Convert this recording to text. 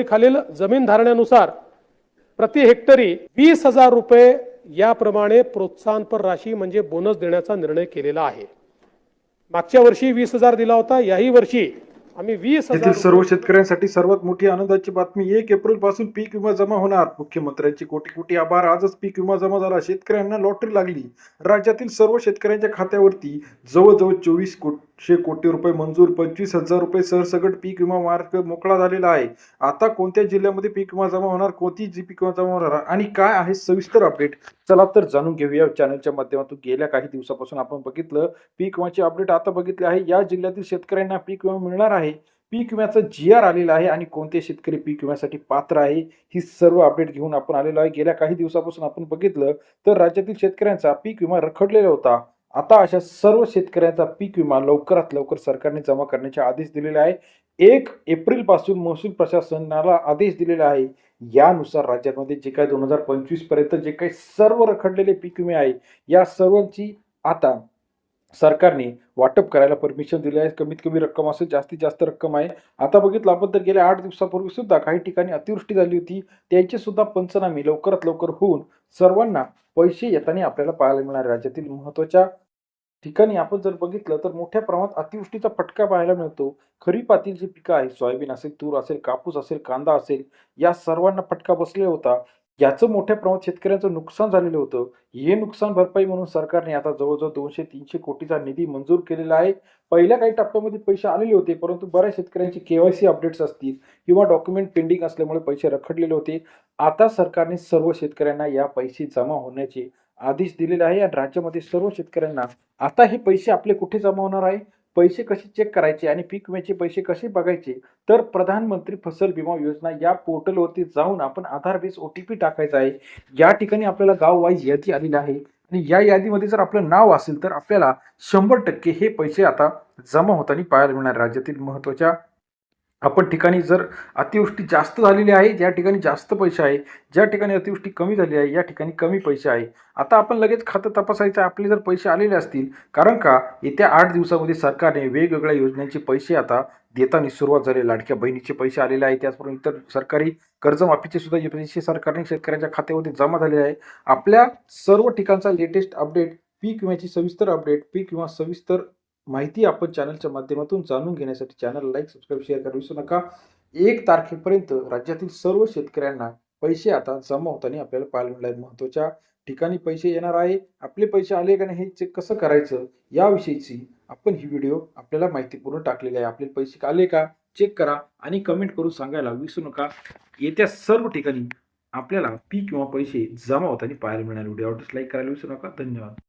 खालील जमीन धारण्यानुसार प्रति हेक्टरी 20,000 रुपये याप्रमाणे प्रोत्साहनपर राशी म्हणजे बोनस देण्याचा निर्णय केलेला आहे। मागच्या वर्षी 20,000 दिला होता, याही वर्षी आम्ही 20,000 येथील सर्व शेतकऱ्यांसाठी सर्वात मोठी आनंदाची बातमी 1 एप्रिल पासून पीक विमा जमा होणार। मुख्यमंत्र्यांचे कोटी कोटी आभार। आजच पीक विमा जमा झाला, शेतकऱ्यांना लॉटरी लागली। राज्यातील सर्व शेतकऱ्यांच्या खात्यावरती जवळजवळ 2400 कोटी रुपये मंजूर, 25,000 रुपये सरसकट पीक विमा मार्ग मोकळा झालेला आहे। आता कोणत्या जिल्ह्यामध्ये पीक विमा जमा होणार, कोणती जी पीक विमा जमा होणार आणि काय आहे सविस्तर अपडेट, चला तर जाणून घेऊया चॅनलच्या माध्यमातून। गेल्या काही दिवसापासून आपण बघितलं पीक विम्याचे अपडेट आता बघितले आहे। या जिल्ह्यातील शेतकऱ्यांना पीक विमा मिळणार आहे, पीक विम्याचं GR आलेला आहे आणि कोणते शेतकरी पीक विम्यासाठी पात्र आहे ही सर्व अपडेट घेऊन आपण आलेलो आहे। गेल्या काही दिवसापासून आपण बघितलं तर राज्यातील शेतकऱ्यांचा पीक विमा रखडलेला होता। आता अशा सर्व शेतकऱ्यांचा पीक विमा लवकरात लवकर सरकारने जमा करण्याचे आदेश दिलेले आहे। 1 एप्रिल पासून महसूल प्रशासनाला आदेश दिलेला आहे। यानुसार राज्यामध्ये जे काही 2025 पर्यंत जे काही सर्व रखडलेले पीक विमे आहे या सर्वांची आता सरकारने वाटप करायला परमिशन दिली आहे। कमीत कमी रक्कम असेल, जास्तीत जास्त रक्कम आहे। आता बघितलं आपण तर गेल्या 8 दिवसापूर्वी सुद्धा काही ठिकाणी अतिवृष्टी झाली होती, त्यांचे सुद्धा पंचनामे लवकरात लवकर होऊन सर्वांना पैसे येताना आपल्याला पाहायला मिळणार। राज्यातील महत्त्वाच्या ठिकाणी आपण जर बघितलं तर मोठ्या प्रमाणात अतिवृष्टीचा फटका पाहायला मिळतो। खरीपातील जी पिकं आहेत, सोयाबीन असेल, तूर असेल, कापूस असेल, कांदा असेल, या सर्वांना फटका बसलेला होता। याचं मोठ्या प्रमाणात शेतकऱ्यांचं नुकसान झालेलं होतं। हे नुकसान भरपाई म्हणून सरकारने आता जवळजवळ 200-300 कोटीचा निधी मंजूर केलेला आहे। पहिल्या काही टप्प्यामध्ये पैसे आलेले होते, परंतु बऱ्याच शेतकऱ्यांचे KYC अपडेट्स असतील किंवा डॉक्युमेंट पेंडिंग असल्यामुळे पैसे रखडलेले होते। आता सरकारने सर्व शेतकऱ्यांना या पैसे जमा होण्याचे आदेश दिलेले आहे आणि राज्यामध्ये सर्व शेतकऱ्यांना आता हे पैसे आपले कुठे जमा होणार आहे, पैसे कसे चेक करायचे आणि पीक विम्याचे पैसे कसे बघायचे, तर प्रधानमंत्री फसल विमा योजना या पोर्टलवरती जाऊन आपण आधार बेस OTP टाकायचा आहे। या ठिकाणी आपल्याला गाव वाईज यादी आलेली आहे आणि या यादीमध्ये जर आपलं नाव असेल तर आपल्याला 100% हे पैसे आता जमा होताना पाहायला मिळणार। राज्यातील महत्त्वाच्या आपण ठिकाणी जर अतिवृष्टी जास्त झालेली आहे, ज्या ठिकाणी जास्त पैसे आहे, ज्या ठिकाणी अतिवृष्टी कमी झाली आहे या ठिकाणी कमी पैसे आहे। आता आपण लगेच खातं तपासायचं, आपले जर पैसे आलेले असतील, कारण का येत्या 8 दिवसामध्ये सरकारने वेगवेगळ्या योजनांचे पैसे आता देताना सुरुवात झाली। लाडक्या बहिणीचे पैसे आलेले आहेत, त्याचबरोबर इतर सरकारी कर्जमाफीचे सुद्धा पैसे सरकारने शेतकऱ्यांच्या खात्यामध्ये जमा झालेले आहे। आपल्या सर्व ठिकाणचा लेटेस्ट अपडेट, पीक विम्याची सविस्तर अपडेट, पीक विमा सविस्तर माहिती आपण चॅनलच्या माध्यमातून जाणून घेण्यासाठी चॅनल लाईक, सबस्क्राईब, शेअर करायला विसरू नका। 1 तारखेपर्यंत राज्यातील सर्व शेतकऱ्यांना पैसे आता जमा होताना आपल्याला पाहायला मिळणार। महत्त्वाच्या ठिकाणी पैसे येणार आहे, आपले पैसे आले का नाही हे चेक कसं करायचं याविषयीची आपण ही व्हिडिओ आपल्याला माहितीपूर्ण टाकलेली आहे। आपले पैसे आले का चेक करा आणि कमेंट करून सांगायला विसरू नका। येत्या सर्व ठिकाणी आपल्याला पीक किंवा पैसे जमा होताना पाहायला मिळणार। व्हिडिओ आवडल्यास लाईक करायला विसरू नका। धन्यवाद।